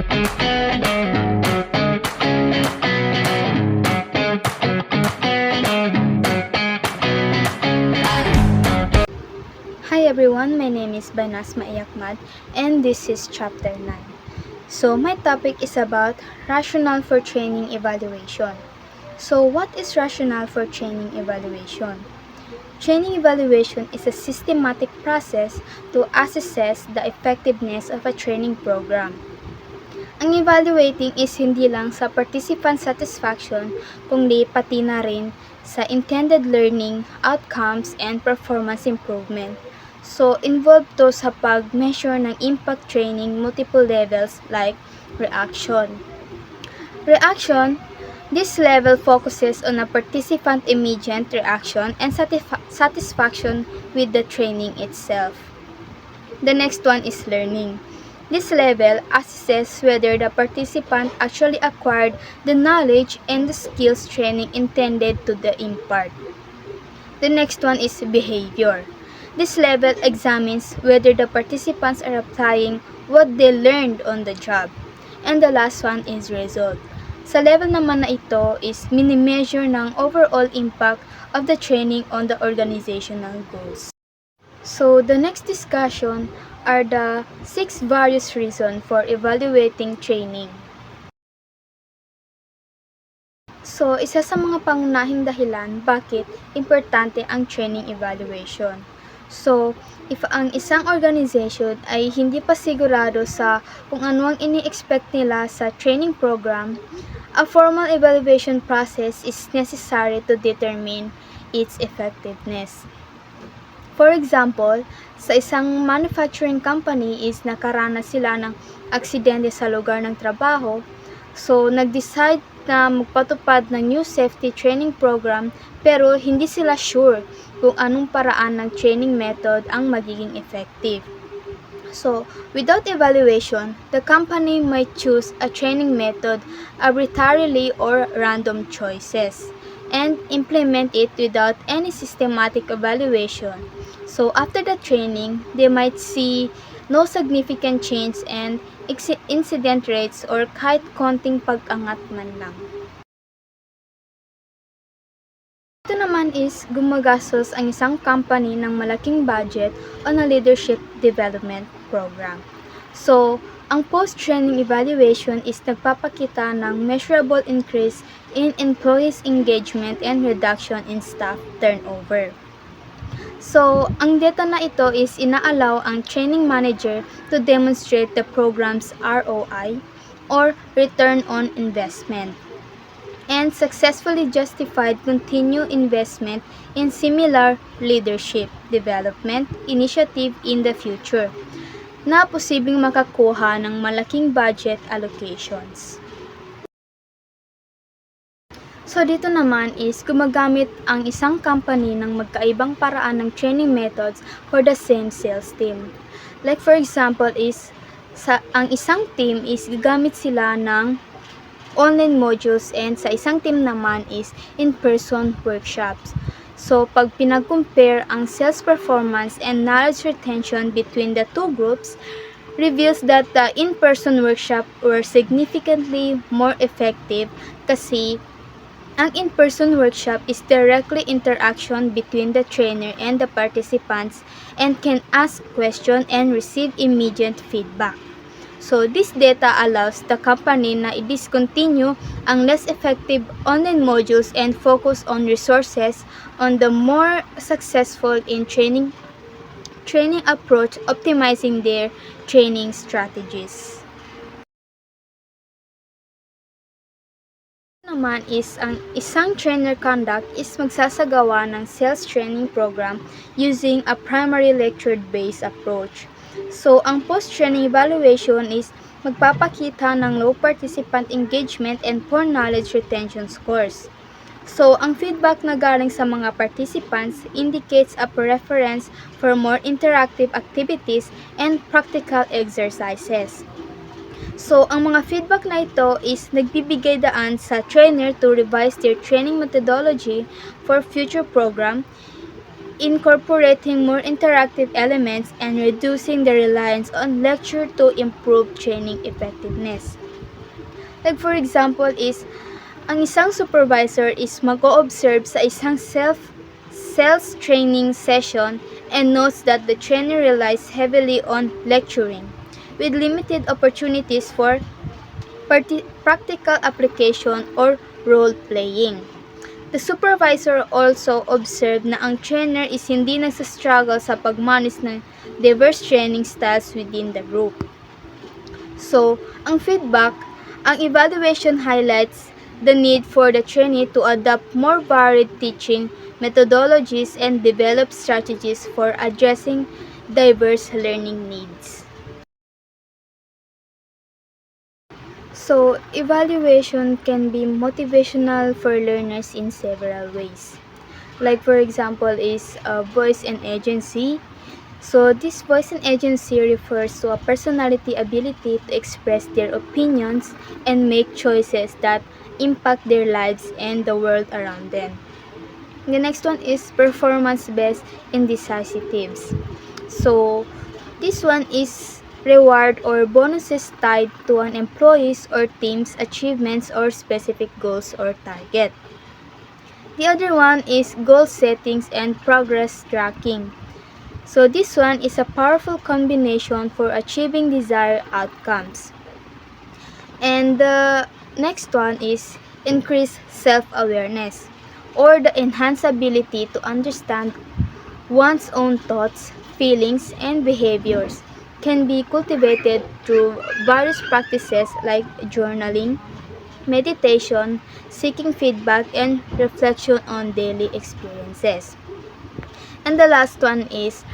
Hi everyone, my name is Banasma Iyakmad and this is chapter 9. So my topic is about rationale for training evaluation. So what is rationale for training evaluation? Training evaluation is a systematic process to assess the effectiveness of a training program. Ang evaluating is hindi lang sa participant satisfaction, kundi pati na rin sa intended learning, outcomes, and performance improvement. So, involved to sa pag-measure ng impact training multiple levels like reaction. Reaction, this level focuses on a participant immediate reaction and satisfaction with the training itself. The next one is learning. This level assesses whether the participant actually acquired the knowledge and the skills training intended to the impart. The next one is behavior. This level examines whether the participants are applying what they learned on the job. And the last one is result. Sa level naman na ito is mini-measure ng overall impact of the training on the organizational goals. So, the next discussion are the 6 various reasons for evaluating training. So, isa sa mga pangunahing dahilan bakit importante ang training evaluation. So, if ang isang organization ay hindi pa sigurado sa kung ano ang ini-expect nila sa training program, a formal evaluation process is necessary to determine its effectiveness. For example, sa isang manufacturing company is nakaranas sila ng aksidente sa lugar ng trabaho, so nag-decide na magpatupad ng new safety training program pero hindi sila sure kung anong paraan ng training method ang magiging effective. So, without evaluation, the company might choose a training method arbitrarily or random choices and implement it without any systematic evaluation. So, after the training, they might see no significant change and incident rates or kahit konting pag-angat man lang. Ito naman is gumagastos ang isang company ng malaking budget on a leadership development program. So, ang post-training evaluation is nagpapakita ng measurable increase in employees' engagement and reduction in staff turnover. So, ang data na ito is inaalaw ang training manager to demonstrate the program's ROI or return on investment and successfully justified continued investment in similar leadership development initiative in the future na posibleng makakuha ng malaking budget allocations. So dito naman is gumagamit ang isang company ng magkaibang paraan ng training methods for the same sales team. Like for example is ang isang team is gagamit sila ng online modules and sa isang team naman is in-person workshops. So pag pinag-compare ang sales performance and knowledge retention between the two groups, reveals that the in-person workshop were significantly more effective kasi ang in-person workshop is directly interaction between the trainer and the participants and can ask questions and receive immediate feedback. So, this data allows the company na i-discontinue ang less effective online modules and focus on resources on the more successful in training approach, optimizing their training strategies. Naman is ang isang trainer conduct is magsasagawa ng sales training program using a primary lecture-based approach. So, ang post-training evaluation is magpapakita ng low participant engagement and poor knowledge retention scores. So, ang feedback na galing sa mga participants indicates a preference for more interactive activities and practical exercises. So, ang mga feedback na ito is nagbibigay daan sa trainer to revise their training methodology for future program incorporating more interactive elements and reducing the reliance on lecture to improve training effectiveness. Like for example is, ang isang supervisor is mag-o-observe sa isang sales training session and notes that the trainer relies heavily on lecturing, with limited opportunities for practical application or role-playing. The supervisor also observed na ang trainer is hindi nagsastruggle sa pag-manage ng diverse training styles within the group. So, ang feedback, ang evaluation highlights the need for the trainee to adopt more varied teaching methodologies and develop strategies for addressing diverse learning needs. So, evaluation can be motivational for learners in several ways. Like for example is voice and agency. So, this voice and agency refers to a personality ability to express their opinions and make choices that impact their lives and the world around them. The next one is performance-based indecisives. So, this one is reward or bonuses tied to an employee's or team's achievements or specific goals or target. The other one is goal settings and progress tracking. So this one is a powerful combination for achieving desired outcomes. And the next one is increased self-awareness, or the enhanced ability to understand one's own thoughts, feelings, and behaviors can be cultivated through various practices like journaling, meditation, seeking feedback, and reflection on daily experiences. And the last one is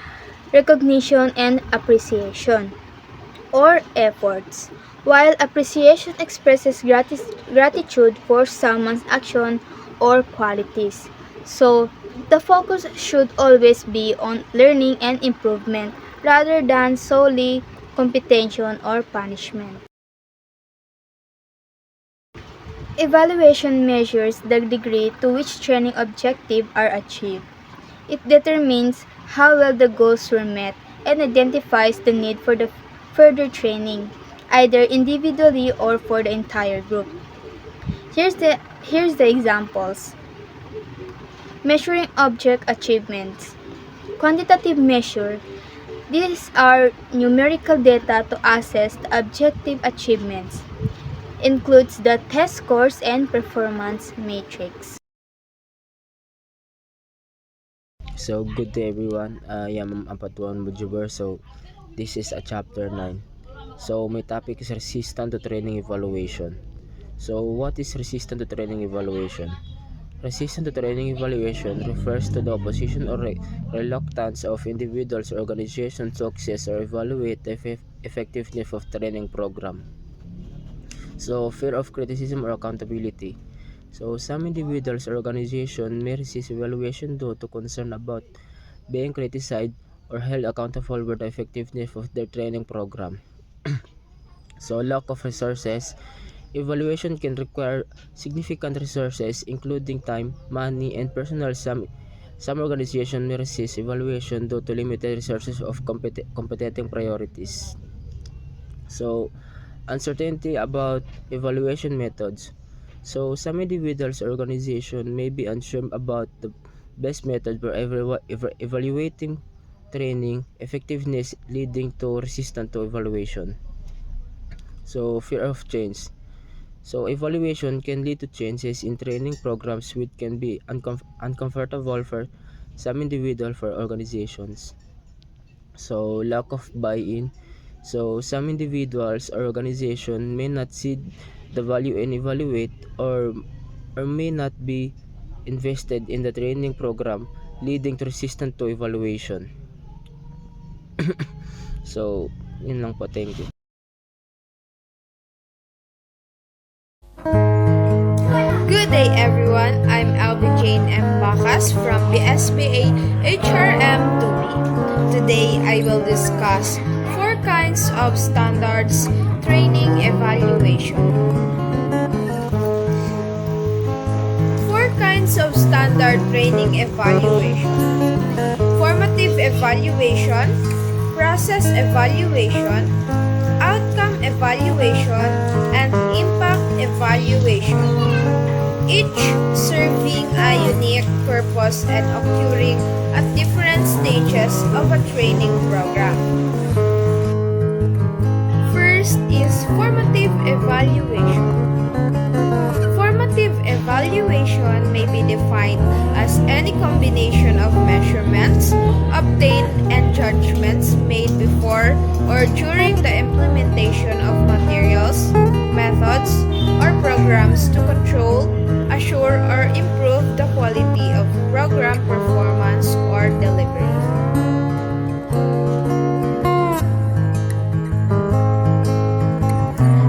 recognition and appreciation, or efforts. While appreciation expresses gratitude for someone's action or qualities. So, the focus should always be on learning and improvement rather than solely competition or punishment. Evaluation measures the degree to which training objectives are achieved. It determines how well the goals were met and identifies the need for the further training, either individually or for the entire group. Here's the examples. Measuring object achievements. Quantitative measure. These are numerical data to assess the objective achievements. Includes the test scores and performance matrix. So, good day everyone. I am Ampatuan Mujuber. So, this is a chapter 9. So, my topic is resistant to training evaluation. So, what is resistant to training evaluation? Resistant to training evaluation refers to the opposition or reluctance of individuals or organizations to access or evaluate the effectiveness of training program. So, fear of criticism or accountability. So, some individuals or organizations may resist evaluation due to concern about being criticized or held accountable for the effectiveness of their training program. So, lack of resources. Evaluation can require significant resources, including time, money, and personnel. Some organizations may resist evaluation due to limited resources of competing priorities. So, uncertainty about evaluation methods. So, some individuals or organizations may be unsure about the best method for evaluating training effectiveness, leading to resistance to evaluation. So, fear of change. So, evaluation can lead to changes in training programs which can be uncomfortable for some individuals or organizations. So, lack of buy-in. So, some individuals or organizations may not see the value in evaluate or may not be invested in the training program, leading to resistance to evaluation. So, yun lang po. Thank you. Good day everyone, I'm Alvin Jane M. Bacas from the SBA HRM 2B. Today I will discuss 4 kinds of standards training evaluation. 4 kinds kinds of standard training evaluation: formative evaluation, process evaluation, outcome evaluation, and impact evaluation, each serving a unique purpose and occurring at different stages of a training program. First is formative evaluation. Formative evaluation may be defined as any combination of measurements obtained and judgments made before or during the implementation of materials, methods, or programs to control, assure, or improve the quality of program performance or delivery.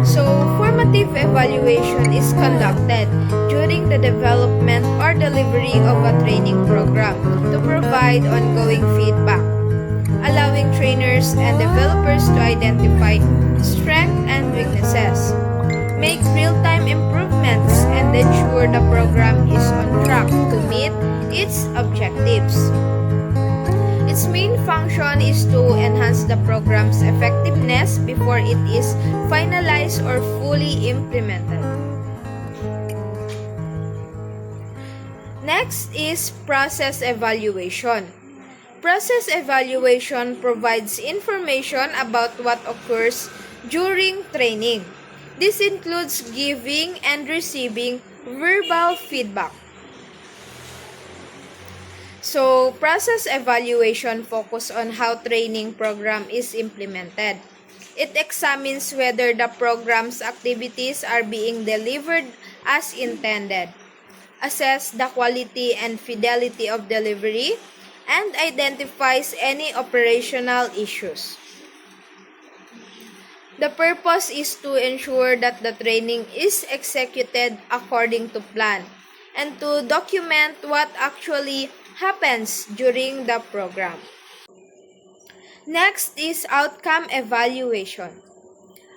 So, formative evaluation is conducted during the development or delivery of a training program to provide ongoing feedback, allowing trainers and developers to identify strengths and weaknesses, make real-time improvements, and ensure the program is on track to meet its objectives. Its main function is to enhance the program's effectiveness before it is finalized or fully implemented. Next is process evaluation. Process evaluation provides information about what occurs during training. This includes giving and receiving verbal feedback. So, process evaluation focuses on how training program is implemented. It examines whether the program's activities are being delivered as intended, assess the quality and fidelity of delivery, and identifies any operational issues. The purpose is to ensure that the training is executed according to plan and to document what actually happens during the program. Next is outcome evaluation.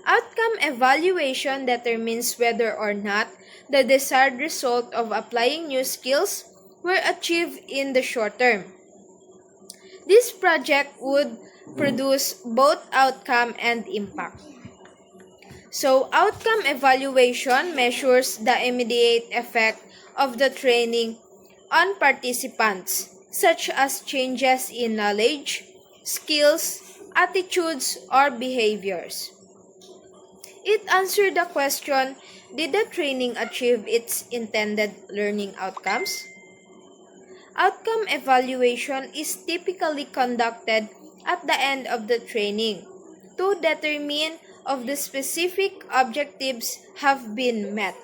Outcome evaluation determines whether or not the desired result of applying new skills were achieved in the short term. This project would produce both outcome and impact. So, outcome evaluation measures the immediate effect of the training on participants, such as changes in knowledge, skills, attitudes, or behaviors. It answered the question, did the training achieve its intended learning outcomes? Outcome evaluation is typically conducted at the end of the training to determine if the specific objectives have been met.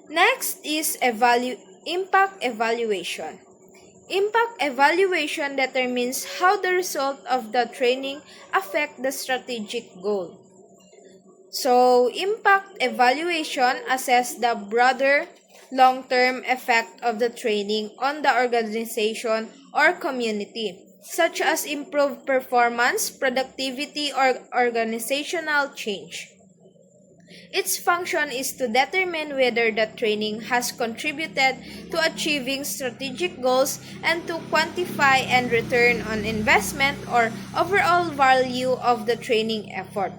Next is impact evaluation. Impact evaluation determines how the result of the training affect the strategic goal. So, impact evaluation assesses the broader long-term effect of the training on the organization or community, such as improved performance, productivity, or organizational change. Its function is to determine whether the training has contributed to achieving strategic goals and to quantify and return on investment or overall value of the training effort.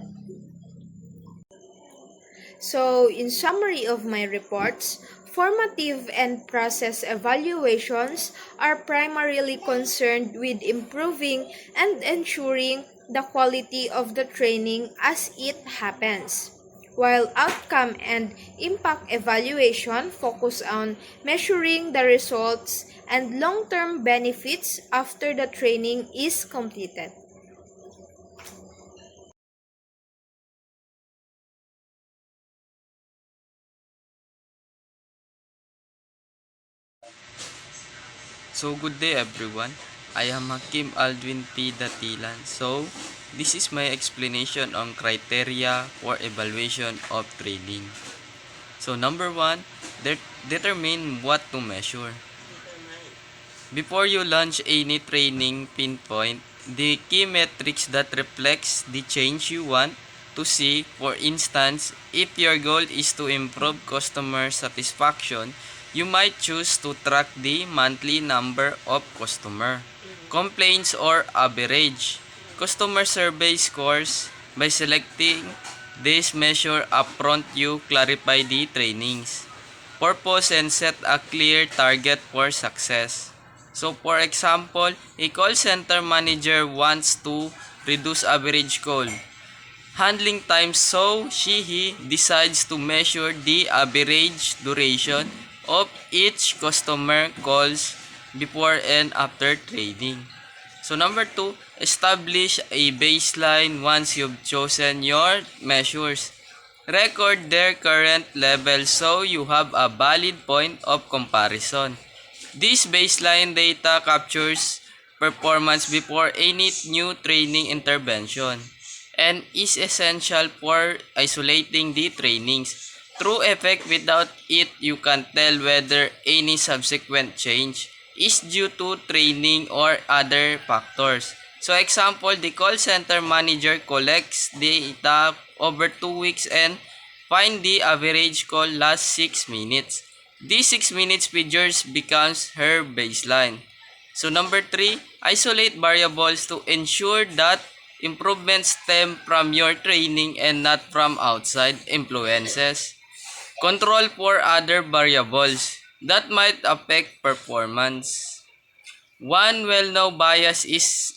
So, in summary of my reports, formative and process evaluations are primarily concerned with improving and ensuring the quality of the training as it happens, while outcome and impact evaluation focus on measuring the results and long-term benefits after the training is completed. So good day everyone. I am Hakim Aldwin P. Datilan. So this is my explanation on criteria for evaluation of training. So number 1, determine what to measure. Before you launch any training, pinpoint the key metrics that reflects the change you want to see. For instance, if your goal is to improve customer satisfaction, you might choose to track the monthly number of customer complaints or average customer survey scores. By selecting this measure upfront, you clarify the trainings purpose and set a clear target for success. So for example, a call center manager wants to reduce average call handling time, so he decides to measure the average duration of each customer calls before and after training. So number 2, establish a baseline. Once you've chosen your measures, record their current level so you have a valid point of comparison. This baseline data captures performance before any new training intervention and is essential for isolating the training's true effect. Without it, you can tell whether any subsequent change is due to training or other factors. So example, the call center manager collects data over 2 weeks and find the average call last 6 minutes. This 6 minutes figures becomes her baseline. So number 3, isolate variables to ensure that improvements stem from your training and not from outside influences. Control for other variables that might affect performance. One well-known bias is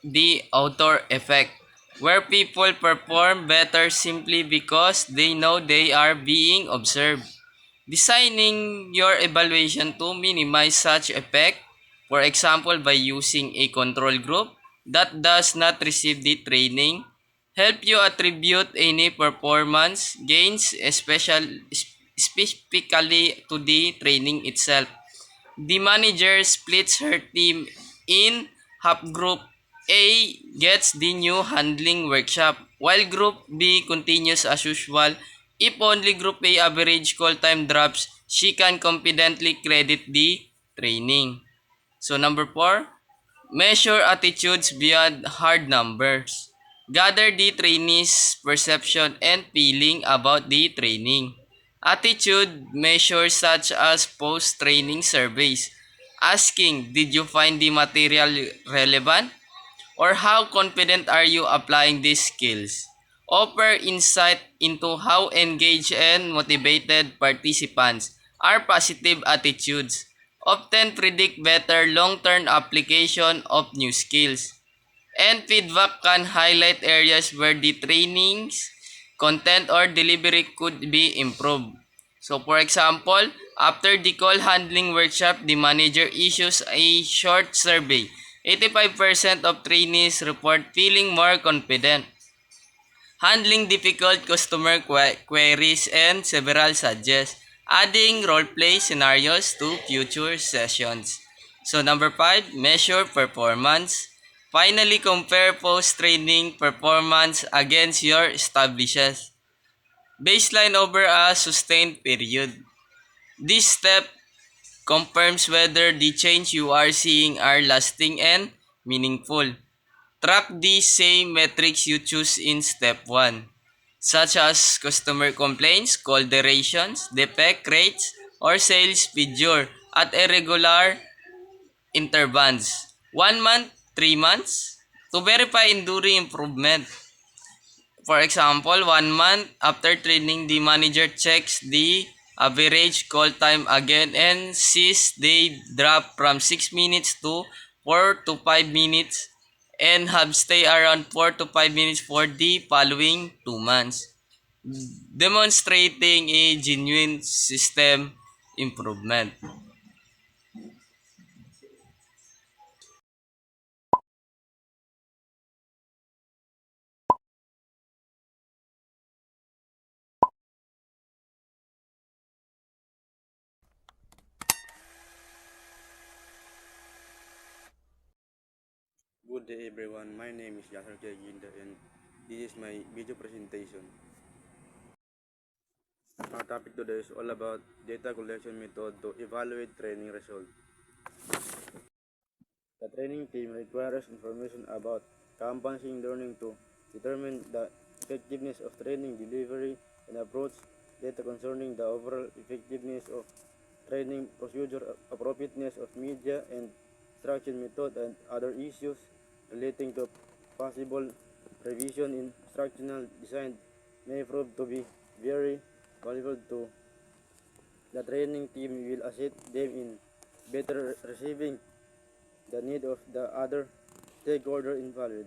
the author effect, where people perform better simply because they know they are being observed. Designing your evaluation to minimize such effect, for example by using a control group that does not receive the training, help you attribute any performance gains specifically to the training itself. The manager splits her team in half. Group A gets the new handling workshop, while Group B continues as usual. If only Group A average call time drops, she can confidently credit the training. So number 4, measure attitudes beyond hard numbers. Gather the trainees' perception and feeling about the training. Attitude measures such as post-training surveys, asking, did you find the material relevant? Or how confident are you applying these skills? Offer insight into how engaged and motivated participants are. Positive attitudes often predict better long-term application of new skills. And feedback can highlight areas where the training's content or delivery could be improved. So for example, after the call handling workshop, the manager issues a short survey. 85% of trainees report feeling more confident handling difficult customer queries, and several suggest adding role-play scenarios to future sessions. So number 5, measure performance. Finally, compare post-training performance against your established baseline over a sustained period. This step confirms whether the change you are seeing are lasting and meaningful. Track the same metrics you choose in step 1, such as customer complaints, call durations, defect rates, or sales figure at irregular intervals, 1 month, 3 months, to verify enduring improvement. For example, 1 month after training, the manager checks the average call time again and sees they drop from 6 minutes to 4 to 5 minutes and have stay around 4 to 5 minutes for the following 2 months, demonstrating a genuine system improvement. Good day everyone, my name is Yasser Keginda and this is my video presentation. Our topic today is all about data collection method to evaluate training results. The training team requires information about compensing learning to determine the effectiveness of training delivery and approach, data concerning the overall effectiveness of training procedure, appropriateness of media and instruction method, and other issues relating to possible revision in instructional design may prove to be very valuable to the training team. Will assist them in better receiving the need of the other stakeholder involved.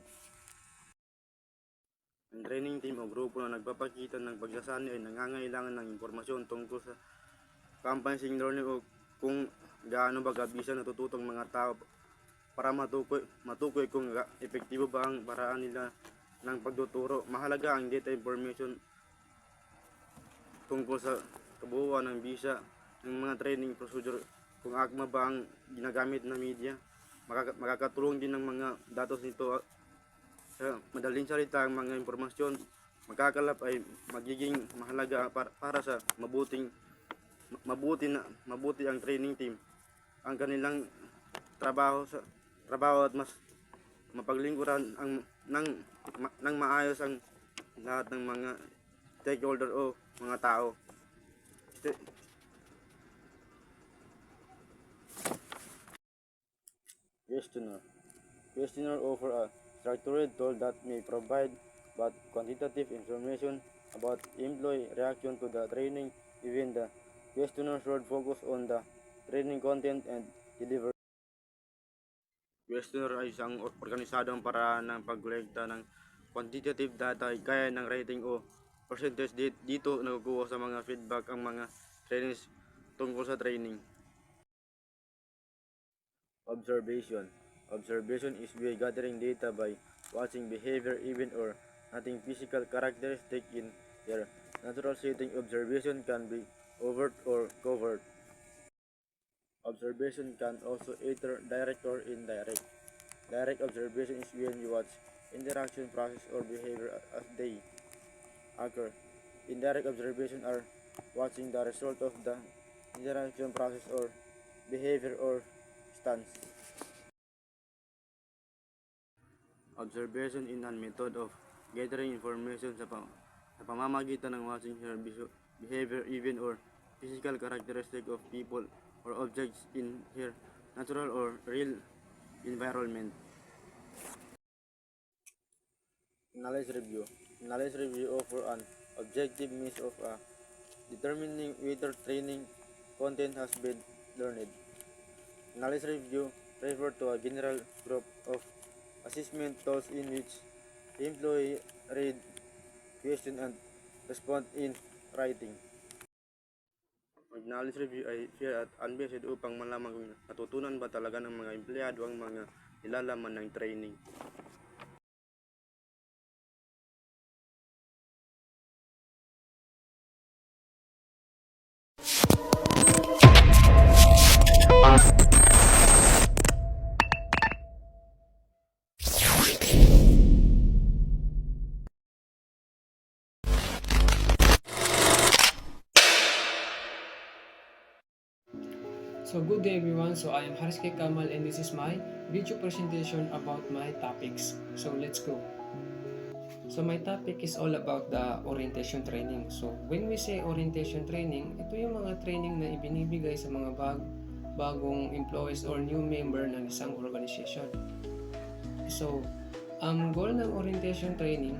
Ang training team o grupo na nagpapakita ng pagsasani ay nangangailangan ng impormasyon tungkol sa campusing learning o kung gaano ba kabisa natututong mga tao para matukoy kung epektibo ba ang paraan nila ng pagtuturo. Mahalaga ang data information tungkol sa kabuuan ng bisa ng mga training procedure, kung akma ba ang ginagamit na media. Makakatulong din ng mga datos nito sa madaling salita. Ang mga impormasyon makakalap ay magiging mahalaga para sa mabuti ang training team, ang kanilang trabaho at mas mapaglingkuran ng maayos ang lahat ng mga stakeholder o mga tao. Questioner offer a structured tool that may provide but quantitative information about employee reaction to the training. Even the questioner should focus on the training content and delivery. Questioner ay isang organisadong paraan ng pagkolekta ng quantitative data gaya ng rating o percentage. Dito nakukuha sa mga feedback ang mga trainees tungkol sa training. Observation is by gathering data by watching behavior, even or nothing physical characteristic in their natural setting. Observation can be overt or covert. Observation can also either direct or indirect. Direct observation is when you watch interaction process or behavior as they occur. Indirect observation are watching the result of the interaction process or behavior or stance. Observation is a method of gathering information sa pamamagitan ng watching behavior, even or physical characteristic of people or objects in their natural or real environment. Knowledge review offer an objective means of determining whether training content has been learned. Knowledge review refer to a general group of assessment tools in which employee read, question, and respond in writing. Knowledge review ay fair at unbiased upang malaman kung natutunan ba talaga ng mga empleyado ang mga nilalaman ng training. So good day everyone, so I am Hariske Kamal and this is my video presentation about my topics. So let's go. So my topic is all about the orientation training. So when we say orientation training, ito yung mga training na ibinibigay sa mga bagong employees or new member ng isang organization. So ang goal ng orientation training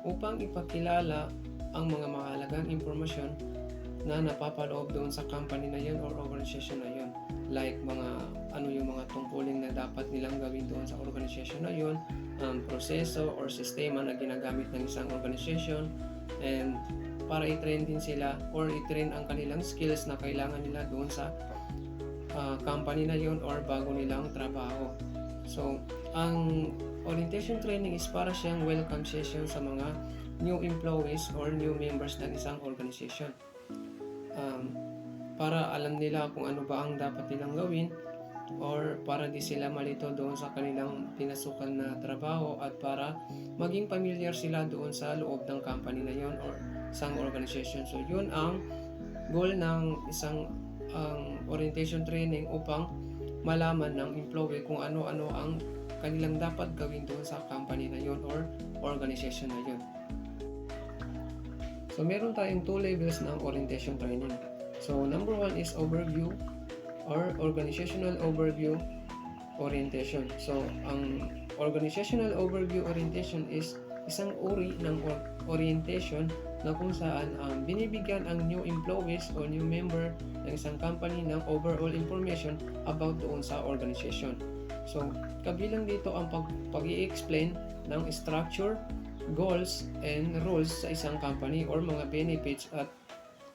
upang ipakilala ang mga mahalagang impormasyon na napapaloob doon sa company na yun or organization na yun, like yung mga tungkulin na dapat nilang gawin doon sa organization na yun, proseso or sistema na ginagamit ng isang organization, and para i-train din sila or i-train ang kanilang skills na kailangan nila doon sa company na yun or bago nilang trabaho. So ang orientation training is para siyang welcome session sa mga new employees or new members ng isang organization. Para alam nila kung ano ba ang dapat nilang gawin or para di sila malito doon sa kanilang pinasukan na trabaho at para maging familiar sila doon sa loob ng company na yon or isang organization. So yun ang goal ng isang orientation training upang malaman ng employee kung ano-ano ang kanilang dapat gawin doon sa company na yon or organization na yon. So meron tayong two levels ng orientation training. So number one is overview or organizational overview orientation. So ang organizational overview orientation is isang uri ng orientation na kung saan binibigyan ang new employees o new member ng isang company ng overall information about doon sa organization. So kabilang dito ang pag-i-explain ng structure, goals, and rules sa isang company or mga benefits at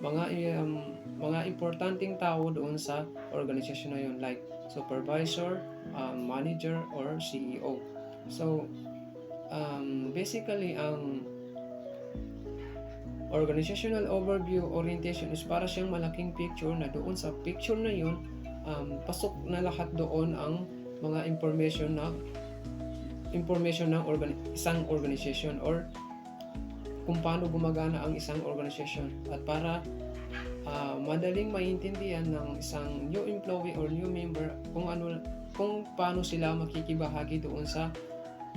mga importanteng tao doon sa organization na yun, like supervisor, manager, or CEO. So basically ang organizational overview orientation is para siyang malaking picture na doon sa picture na yun pasok na lahat doon ang mga information ng isang organization or kung paano gumagana ang isang organization, at para madaling maintindihan ng isang new employee or new member kung paano sila makikibahagi doon sa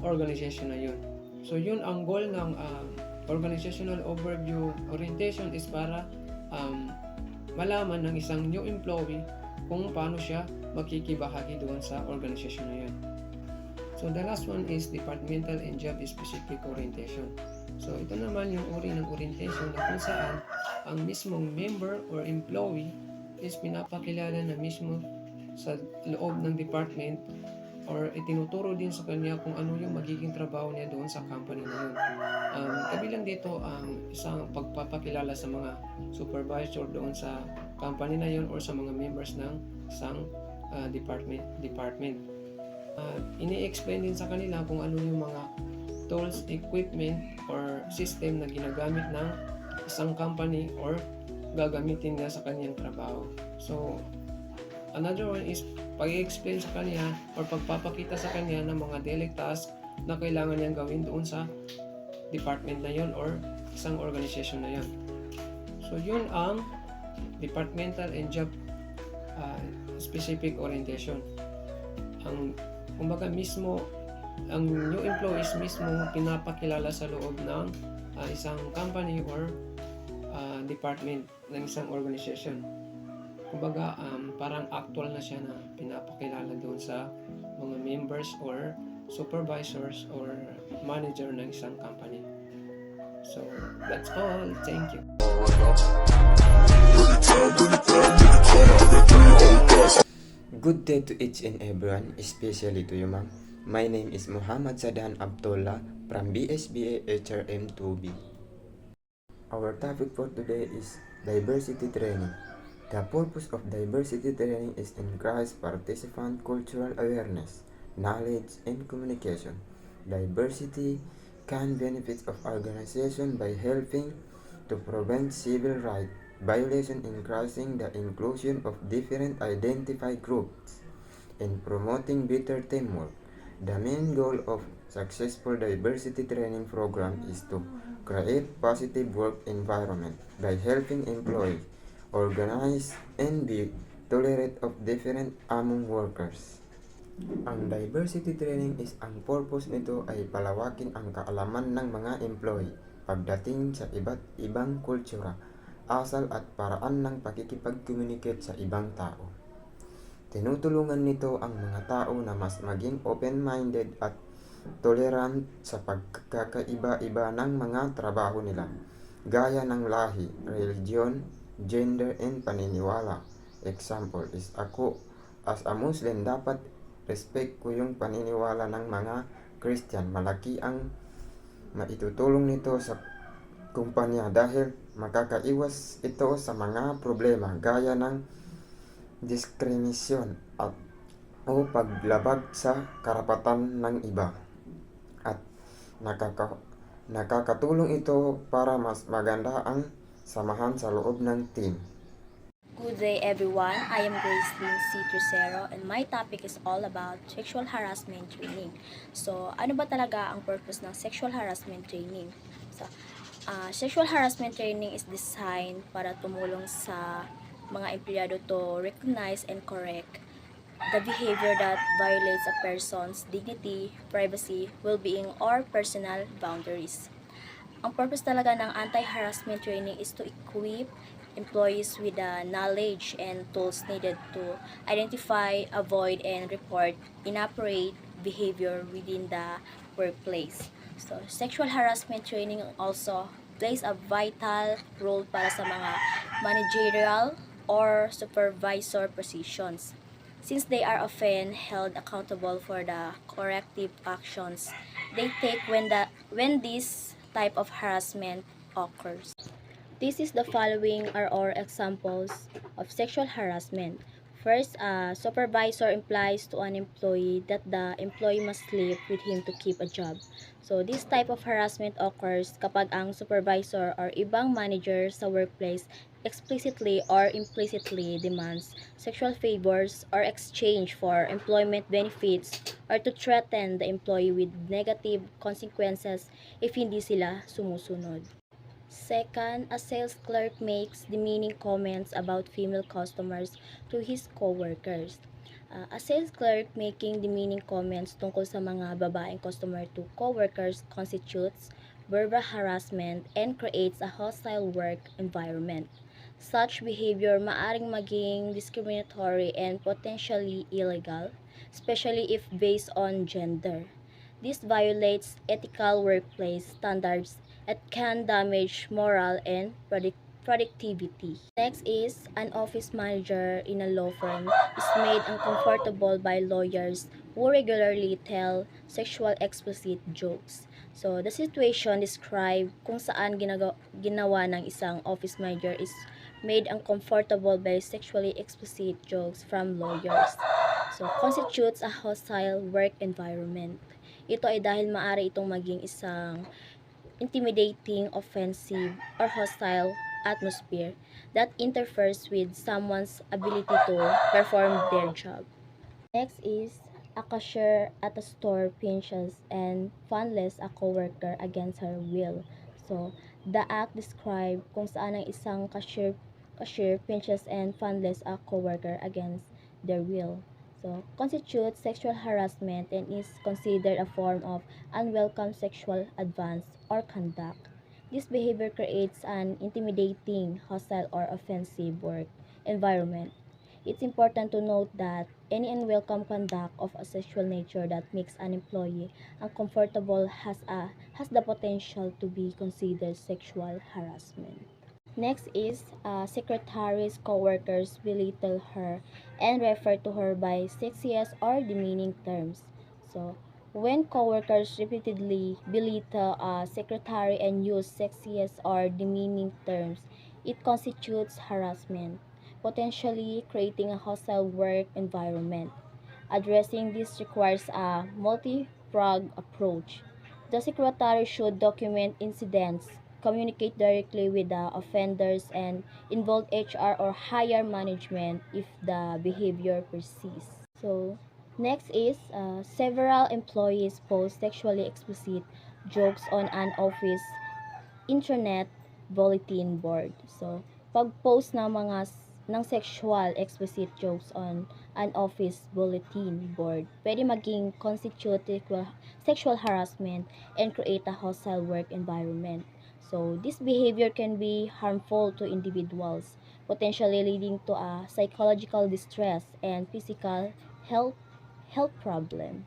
organization na yun. So yun ang goal ng organizational overview orientation, is para malaman ng isang new employee kung paano siya makikibahagi doon sa organization na yun. So the last one is departmental and job specific orientation. So ito naman yung uri ng orientation na kung saan ang mismong member or employee is pinapakilala na mismo sa loob ng department or itinuturo din sa kanya kung ano yung magiging trabaho niya doon sa company na yun. Kabilang dito ang isang pagpapakilala sa mga supervisor doon sa company na yun or sa mga members ng isang department. Ini-explain din sa kanila kung ano yung mga tools, equipment, or system na ginagamit ng isang company or gagamitin niya sa kanyang trabaho. So, another one is pag-explain sa kanya or pagpapakita sa kanya ng mga daily tasks na kailangan niyang gawin doon sa department na yon or isang organization na yon. So, yun ang departmental and job specific orientation. Kumbaga mismo ang new employees mismo pinapakilala sa loob ng isang company or department ng isang organization. Kumbaga parang actual na siya na pinapakilala doon sa mga members or supervisors or manager ng isang company. So that's all. Thank you. Good day to each and everyone, especially to you, ma'am. My name is Muhammad Sadan Abdullah from BSBA HRM 2B. Our topic for today is diversity training. The purpose of diversity training is increase participant cultural awareness, knowledge, and communication. Diversity can benefit of organization by helping to prevent civil rights violation, increasing the inclusion of different identified groups, and promoting better teamwork. The main goal of successful diversity training program is to create positive work environment by helping employees organize and be tolerant of different among workers. Ang diversity training is ang purpose nito ay palawakin ang kaalaman ng mga employee pagdating sa iba't ibang kultura, asal at paraan ng pakikipag-communicate sa ibang tao. Tinutulungan nito ang mga tao na mas maging open-minded at tolerant sa pagkakaiba-iba ng mga trabaho nila, gaya ng lahi, religion, gender, and paniniwala. Example is ako, as a Muslim, dapat respect ko yung paniniwala ng mga Christian. Malaki ang maitutulong nito sa kumpanya dahil makakaiwas ito sa mga problema gaya ng diskriminasyon o paglabag sa karapatan ng iba, at nakakatulong ito para mas maganda ang samahan sa loob ng team. Good day everyone, I am Grace Lynn C. Trusero and my topic is all about sexual harassment training. So, ano ba talaga ang purpose ng sexual harassment training? So, sexual harassment training is designed para tumulong sa mga empleyado to recognize and correct the behavior that violates a person's dignity, privacy, well-being, or personal boundaries. ang purpose talaga ng anti-harassment training is to equip employees with the knowledge and tools needed to identify, avoid, and report inappropriate behavior within the workplace. So, sexual harassment training also plays a vital role para sa mga managerial or supervisor positions, since they are often held accountable for the corrective actions they take when this type of harassment occurs. This is the following are all examples of sexual harassment. First, a supervisor implies to an employee that the employee must sleep with him to keep a job. So, this type of harassment occurs kapag ang supervisor or ibang manager sa workplace explicitly or implicitly demands sexual favors or exchange for employment benefits or to threaten the employee with negative consequences if hindi sila sumusunod. Second, a sales clerk makes demeaning comments about female customers to his co-workers. A sales clerk making demeaning comments tungkol sa mga babaeng customer to co-workers constitutes verbal harassment and creates a hostile work environment. Such behavior maaring maging discriminatory and potentially illegal, especially if based on gender. This violates ethical workplace standards that can damage morale and productivity. Next is an office manager in a law firm is made uncomfortable by lawyers who regularly tell sexual explicit jokes. So, the situation described kung saan ginawa ng isang office manager is made uncomfortable by sexually explicit jokes from lawyers. So, constitutes a hostile work environment. Ito ay dahil maaari itong maging isang intimidating, offensive, or hostile atmosphere that interferes with someone's ability to perform their job. Next is a cashier at a store pinches and funless a coworker against her will. So, the act described kung saan ang isang cashier pinches and funless a coworker against their will. So, constitutes sexual harassment and is considered a form of unwelcome sexual advance or conduct. This behavior creates an intimidating, hostile, or offensive work environment. It's important to note that any unwelcome conduct of a sexual nature that makes an employee uncomfortable has the potential to be considered sexual harassment. Next is secretary's coworkers belittle her and refer to her by sexiest or demeaning terms. So, when coworkers repeatedly belittle a secretary and use sexiest or demeaning terms, it constitutes harassment, potentially creating a hostile work environment. Addressing this requires a multi-pronged approach. The secretary should document incidents, communicate directly with the offenders, and involve HR or higher management if the behavior persists. So, next is several employees post sexually explicit jokes on an office internet bulletin board. So, pag-post ng sexual explicit jokes on an office bulletin board, pwede maging constitute sexual harassment and create a hostile work environment. So, this behavior can be harmful to individuals, potentially leading to a psychological distress and physical health problem.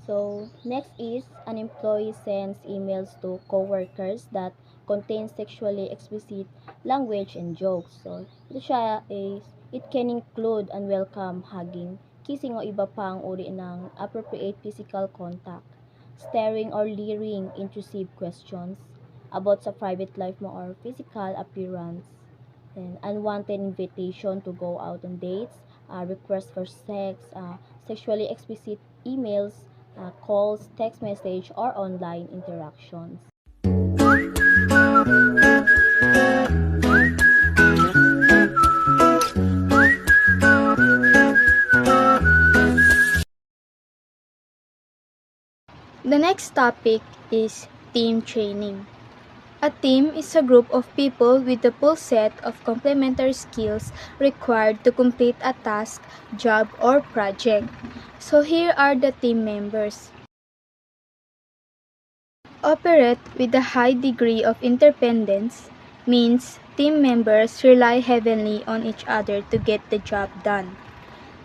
So, next is an employee sends emails to coworkers that contain sexually explicit language and jokes. So, it can include unwelcome hugging, kissing o iba pang uri ng appropriate physical contact, staring or leering intrusive questions about sa private life mo or physical appearance, and unwanted invitation to go out on dates, request for sex, sexually explicit emails, calls, text message, or online interactions. The next topic is team training. A team is a group of people with the full set of complementary skills required to complete a task, job, or project. So here are the team members. Operate with a high degree of interdependence means team members rely heavily on each other to get the job done.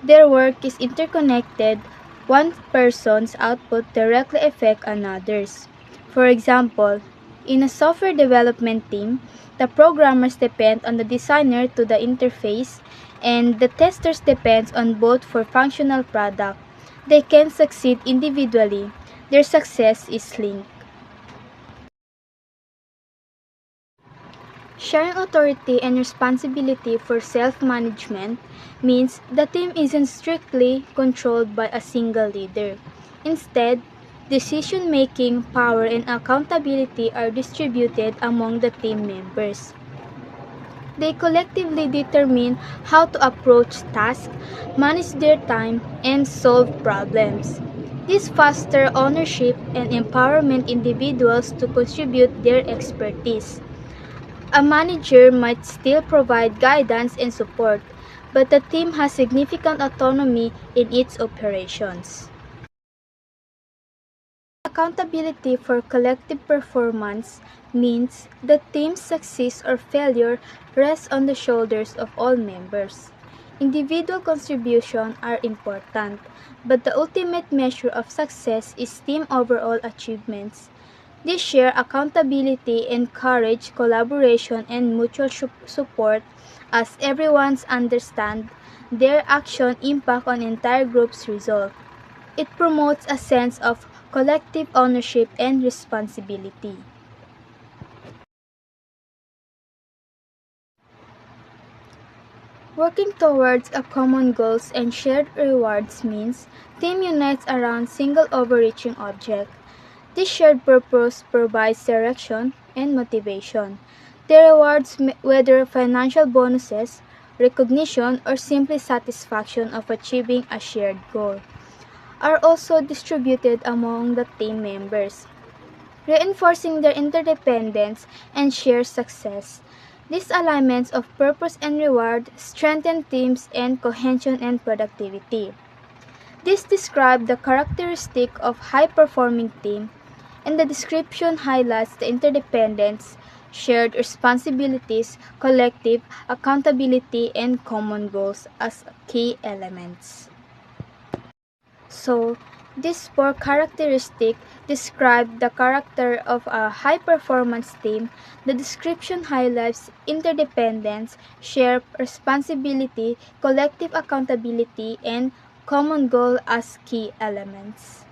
Their work is interconnected. One person's output directly affects another's. For example, in a software development team, the programmers depend on the designer to the interface, and the testers depend on both for functional product. They can succeed individually. Their success is linked. Sharing authority and responsibility for self-management means the team isn't strictly controlled by a single leader. Instead, decision-making, power, and accountability are distributed among the team members. They collectively determine how to approach tasks, manage their time, and solve problems. This fosters ownership and empowerment individuals to contribute their expertise. A manager might still provide guidance and support, but the team has significant autonomy in its operations. Accountability for collective performance means the team's success or failure rests on the shoulders of all members. Individual contributions are important, but the ultimate measure of success is team overall achievements. This shared accountability encourages collaboration and mutual support as everyone understands their action impact on entire group's result. It promotes a sense of collective ownership and responsibility. Working towards a common goals and shared rewards means team unites around single overreaching object. This shared purpose provides direction and motivation. The rewards, whether financial bonuses, recognition, or simply satisfaction of achieving a shared goal, are also distributed among the team members, reinforcing their interdependence and shared success. These alignments of purpose and reward strengthen teams and cohesion and productivity. This describes the characteristic of high-performing team, and the description highlights the interdependence, shared responsibilities, collective accountability, and common goals as key elements. So, these four characteristics describe the character of a high-performance team. The description highlights interdependence, shared responsibility, collective accountability, and common goal as key elements.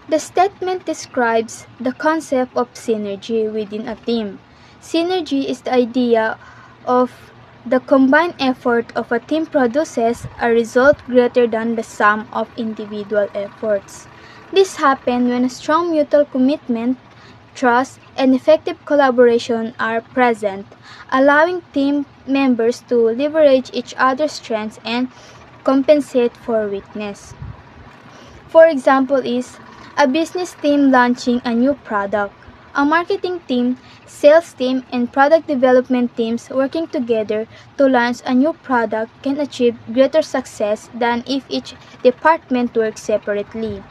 The statement describes the concept of synergy within a team. Synergy is the idea of the combined effort of a team produces a result greater than the sum of individual efforts. This happens when a strong mutual commitment, trust, and effective collaboration are present, allowing team members to leverage each other's strengths and compensate for weakness. For example is a business team launching a new product. A marketing team, sales team, and product development teams working together to launch a new product can achieve greater success than if each department works separately.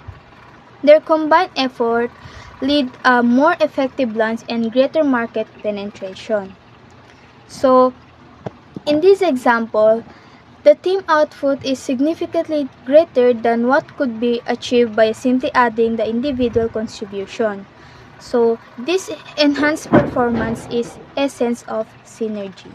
Their combined effort lead a more effective launch and greater market penetration. So, in this example, the team output is significantly greater than what could be achieved by simply adding the individual contribution. So, this enhanced performance is essence of synergy.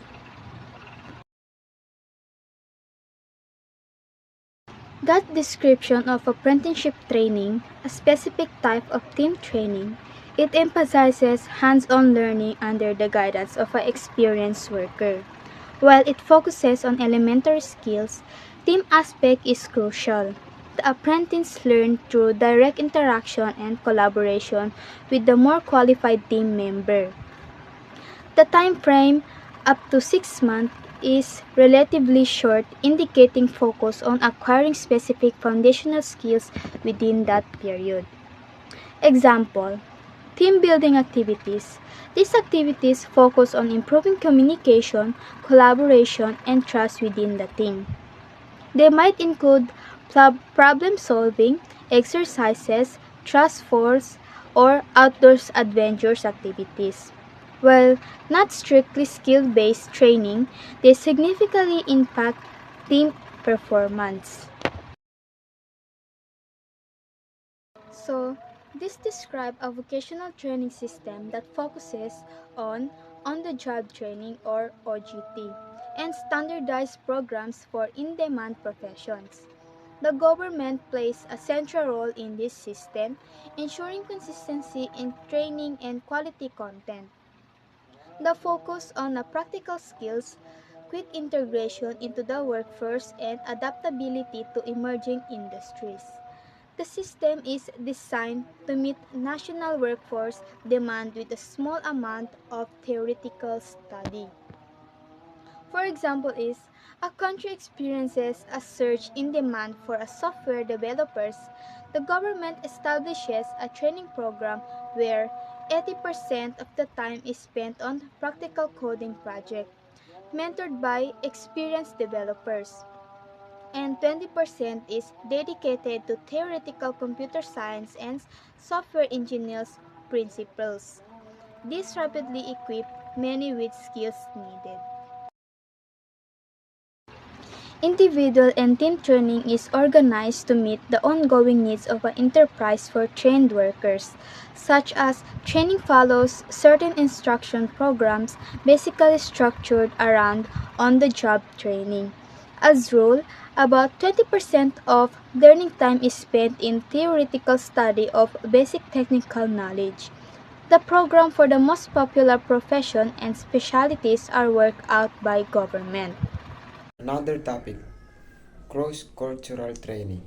That description of apprenticeship training, a specific type of team training, it emphasizes hands-on learning under the guidance of an experienced worker. While it focuses on elementary skills, team aspect is crucial. The apprentice learn through direct interaction and collaboration with the more qualified team member. The time frame, up to 6 months, is relatively short, indicating focus on acquiring specific foundational skills within that period. Example, team building activities. These activities focus on improving communication, collaboration, and trust within the team. They might include problem solving, exercises, task force, or outdoors adventures activities. While not strictly skill-based training, they significantly impact team performance. So, this describes a vocational training system that focuses on-the-job training or OJT and standardized programs for in-demand professions. The government plays a central role in this system, ensuring consistency in training and quality content. The focus on the practical skills, quick integration into the workforce, and adaptability to emerging industries. The system is designed to meet national workforce demand with a small amount of theoretical study. For example is, a country experiences a surge in demand for a software developers, the government establishes a training program where 80% of the time is spent on practical coding project, mentored by experienced developers, and 20% is dedicated to theoretical computer science and software engineers principles. This rapidly equip many with skills needed. Individual and team training is organized to meet the ongoing needs of an enterprise for trained workers, such as training follows certain instruction programs basically structured around on-the-job training. As rule, about 20% of learning time is spent in theoretical study of basic technical knowledge. The program for the most popular profession and specialties are worked out by government. Another topic, cross-cultural training.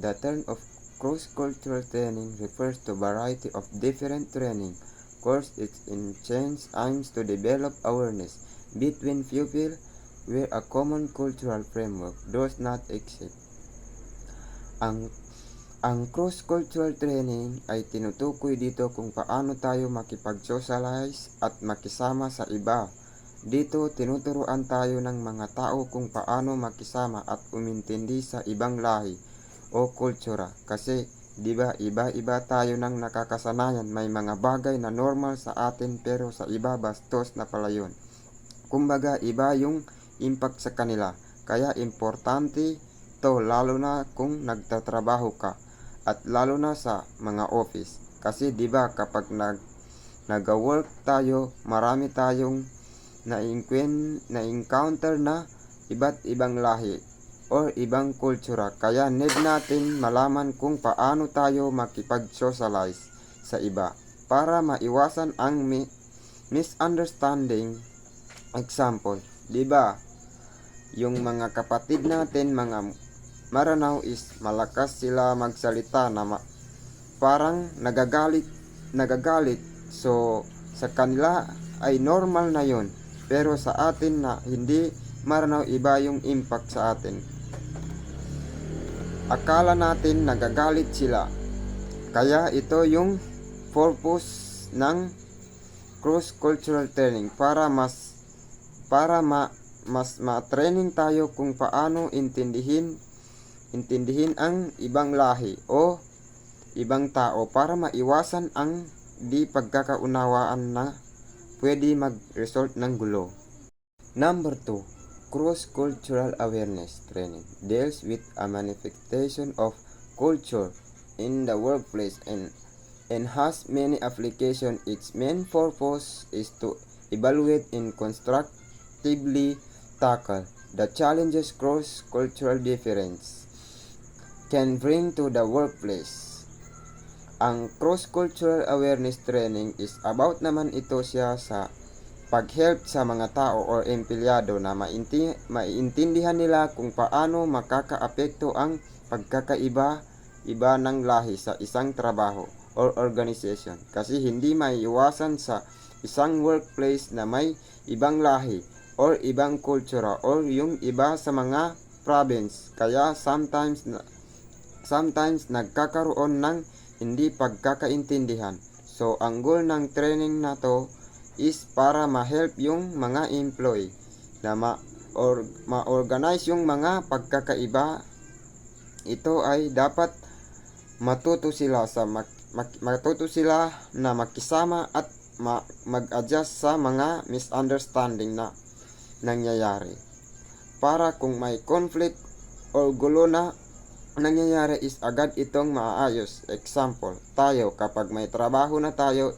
The term of cross-cultural training refers to a variety of different training courses in chance aims to develop awareness between pupils where a common cultural framework does not exist. Ang ang cross-cultural training ay tinutukoy dito kung paano tayo makipag-socialize at makisama sa iba. Dito, tinuturuan tayo ng mga tao kung paano makisama at umintindi sa ibang lahi o kultura. Kasi, di ba, iba-iba tayo ng nakakasanayan. May mga bagay na normal sa atin pero sa iba bastos na pala yun. Kumbaga, iba yung impact sa kanila. Kaya, importante to lalo na kung nagtatrabaho ka at lalo na sa mga office. Kasi, di ba, kapag nag-work tayo, marami tayong na-encounter na iba't ibang lahi or ibang kultura. Kaya need natin malaman kung paano tayo makipag-socialize sa iba para maiwasan ang misunderstanding. Example, di ba? Yung mga kapatid natin, mga Maranao is malakas sila magsalita na parang nagagalit. So, sa kanila ay normal na yon. Pero sa atin na hindi Maranao, iba yung impact sa atin. Akala natin nagagalit sila. Kaya ito yung purpose ng cross-cultural training para ma-training tayo kung paano intindihin ang ibang lahi o ibang tao para maiwasan ang di pagkakaunawaan na pwede mag-result ng gulo. Number 2, cross-cultural awareness training deals with a manifestation of culture in the workplace and has many applications. Its main purpose is to evaluate and constructively tackle the challenges cross-cultural difference can bring to the workplace. Ang cross-cultural awareness training is about naman ito siya sa pag-help sa mga tao o empleyado na maintindihan nila kung paano makakaapekto ang pagkakaiba ng lahi sa isang trabaho or organization. Kasi hindi maiiwasan sa isang workplace na may ibang lahi or ibang kultura or yung iba sa mga province. Kaya sometimes nagkakaroon ng hindi pagkakaintindihan. So, ang goal ng training na to is para ma-help yung mga employee na ma-organize yung mga pagkakaiba. Ito ay dapat matuto sila na makisama at mag-adjust sa mga misunderstanding na nangyayari. Para kung may conflict o gulo na nangyayari is agad itong maayos. Example, tayo kapag may trabaho na tayo,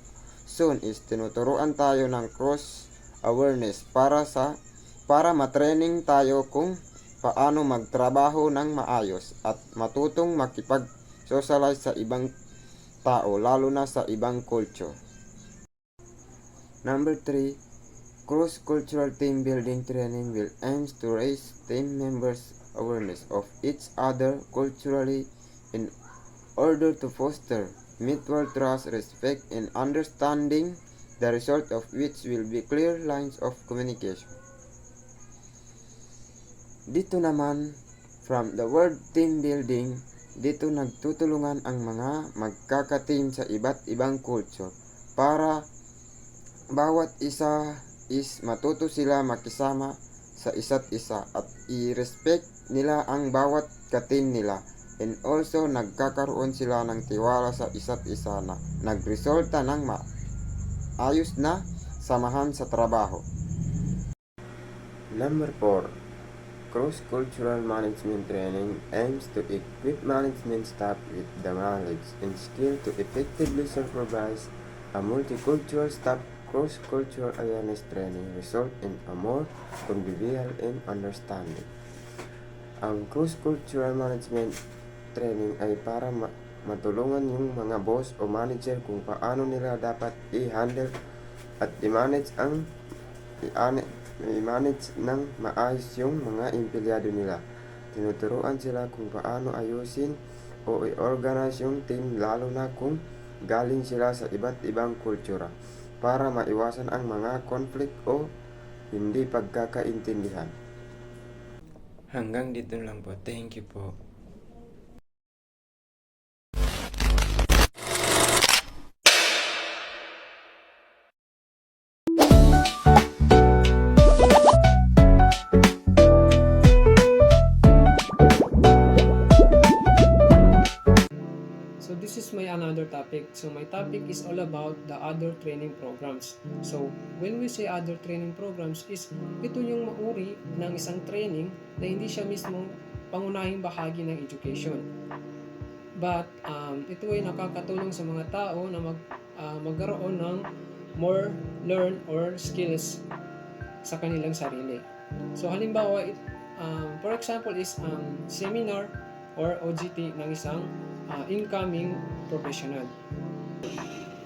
soon is tinuturuan tayo ng cross awareness para matraining tayo kung paano magtrabaho ng maayos at matutong makipag-socialize sa ibang tao, lalo na sa ibang culture. Number 3, cross-cultural team building training will aims to raise team members' awareness of each other culturally in order to foster mutual trust, respect, and understanding, the result of which will be clear lines of communication. Dito naman, from the word team building, dito nagtutulungan ang mga magkaka-team sa iba't ibang culture para bawat isa is matuto sila makisama sa isa't isa at i-respect nila ang bawat ka-team nila, and also nagkakaroon sila ng tiwala sa isa't isa na nagresulta ng maayos na samahan sa trabaho. Number 4, cross-cultural management training aims to equip management staff with the knowledge and skill to effectively supervise a multicultural staff. Cross-cultural awareness training result in a more convivial and understanding. Ang cross-cultural management training ay para matulungan yung mga boss o manager kung paano nila dapat i-handle at i-manage ng maayos yung mga empleyado nila. Tinuturuan sila kung paano ayusin o i-organize yung team, lalo na kung galing sila sa iba't ibang kultura, para maiwasan ang mga conflict o hindi pagkakaintindihan. Hanggang dito lang po. Thank you po. So this is my another topic. So my topic is all about the other training programs. So when we say other training programs is ito yung mauri ng isang training na hindi siya mismo pangunahing bahagi ng education. But ito ay nakakatulong sa mga tao na magkaroon ng more learn or skills sa kanilang sarili. So halimbawa, for example is seminar or OJT ng isang incoming professional.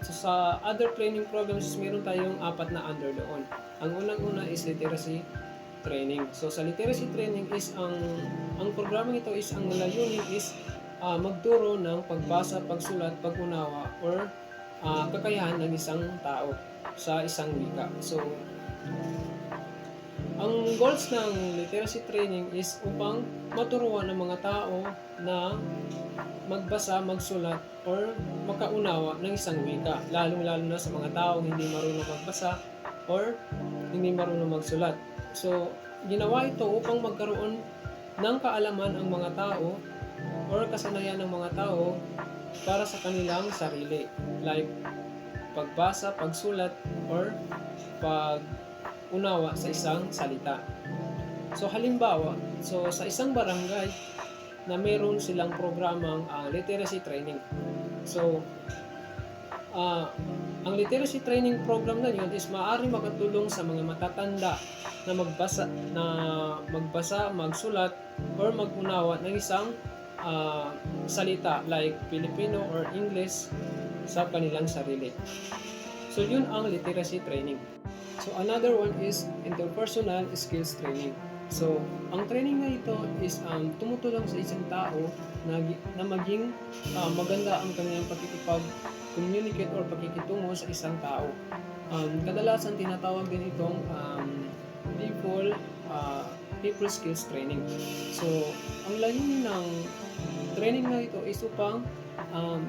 So sa other training programs, meron tayong 4 na under doon. Ang unang-una is literacy training. So sa literacy training is ang programang ito is ang layunin is magturo ng pagbasa, pagsulat, pag-unawa or kakayahan ng isang tao sa isang wika. So ang goals ng literacy training is upang maturuan ng mga tao na magbasa, magsulat, or makaunawa ng isang wika, lalong-lalo na sa mga taong hindi marunong magbasa or hindi marunong magsulat. So, ginawa ito upang magkaroon ng kaalaman ang mga tao or kasanayan ng mga tao para sa kanilang sarili, like pagbasa, pagsulat, or pag-unawa sa isang salita. So, halimbawa, sa isang barangay na meron silang programang literacy training. So, ang literacy training program na yun is maaari makatulong sa mga matatanda na magbasa, magsulat, or mag-unawa ng isang salita like Filipino or English sa kanilang sarili. So, yun ang literacy training. So, another one is interpersonal skills training. So, ang training na ito is tumutulong sa isang tao na maging maganda ang kanilang pakikipag-communicate or pakikitungo sa isang tao. Kadalasan tinatawag din itong people skills training. So, ang layunin ng training na ito is upang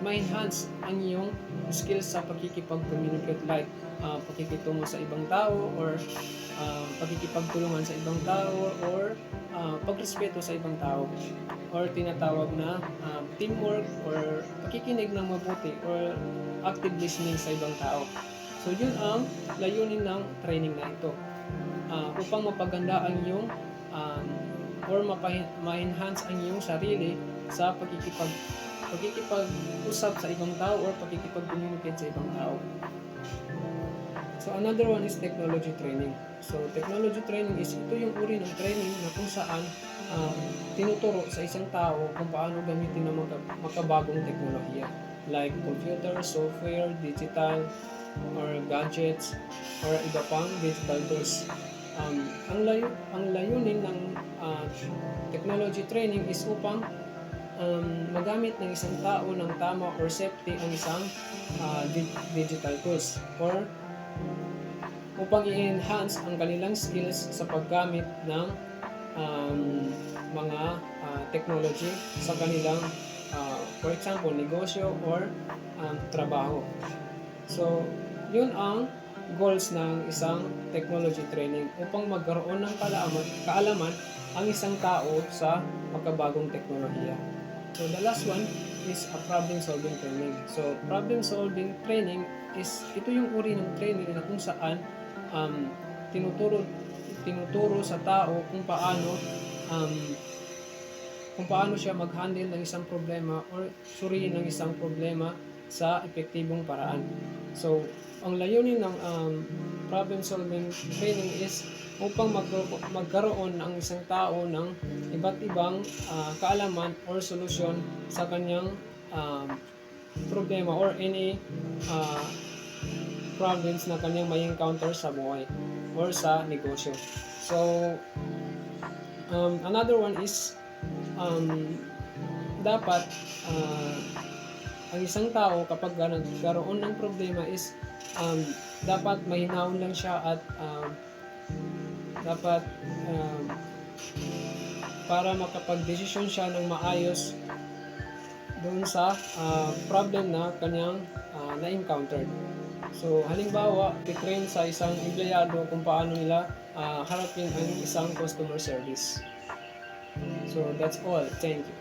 ma-enhance ang iyong skills sa pakikipag-communicate, like pakikitungo sa ibang tao, or pakikipagtulungan sa ibang tao, or pagrespeto sa ibang tao, or tinatawag na teamwork, or pakikinig ng mabuti, or active listening sa ibang tao. So yun ang layunin ng training na ito, upang mapaganda ang iyong or ma-enhance ang iyong sarili sa pakikipag-usap sa ibang tao, or pakikipag-communicate sa ibang tao. So another one is technology training. So technology training is ito yung uri ng training na kung saan tinuturo sa isang tao kung paano gamitin ng makabagong teknolohiya, like computer, software, digital, or gadgets, or iba pang digital tools. Ang layunin ng technology training is upang magamit ng isang tao ng tama or safety ang isang digital tools, or upang i-enhance ang kanilang skills sa paggamit ng mga technology sa kanilang for example, negosyo or trabaho. So, yun ang goals ng isang technology training, upang magkaroon ng kaalaman ang isang tao sa makabagong teknolohiya. So, the last one is a problem solving training. So, problem solving training is ito yung uri ng training na kung saan tinuturo sa tao kung paano siya mag-handle ng isang problema, or suriin ng isang problema sa epektibong paraan. So, ang layunin ng problem solving training is upang magkaroon ang isang tao ng iba't ibang kaalaman or solusyon sa kanyang problema, or any problems na kanyang may encounter sa buhay or sa negosyo. So, another one is dapat ang isang tao kapag nagkaroon ng problema is dapat mahinahon lang siya, at dapat para makapag-desisyon siya ng maayos doon sa problem na kanyang na-encountered. So, halimbawa, i-train sa isang empleyado kung paano nila harapin ang isang customer service. So, that's all. Thank you.